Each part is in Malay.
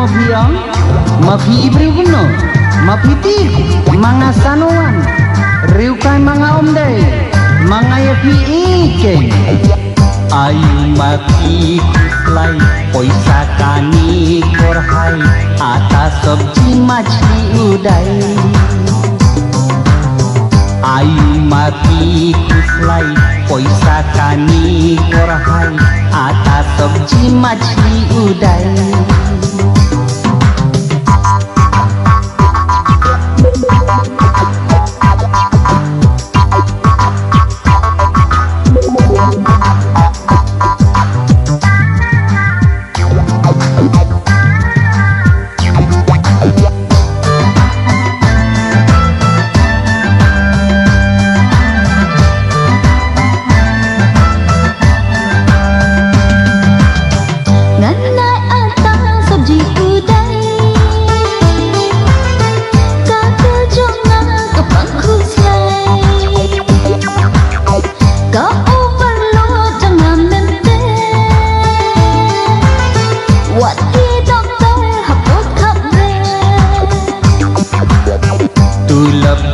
mafiang, mafi ibriu kuno, mafi tir, mga sanuan, riu kay mga omday, mga yapi ikeng. Ayu maki kuslai poisa kani korhai atas sabji machli udai. Ayu maki kuslai poisa kani korhai atas sabji machli udai.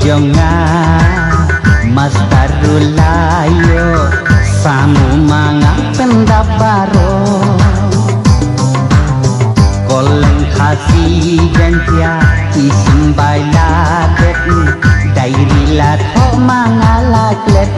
Jonga mastarulayo samu mga pendabaro koleng khasi gantia isimbay laget dairi lat ho mga laglet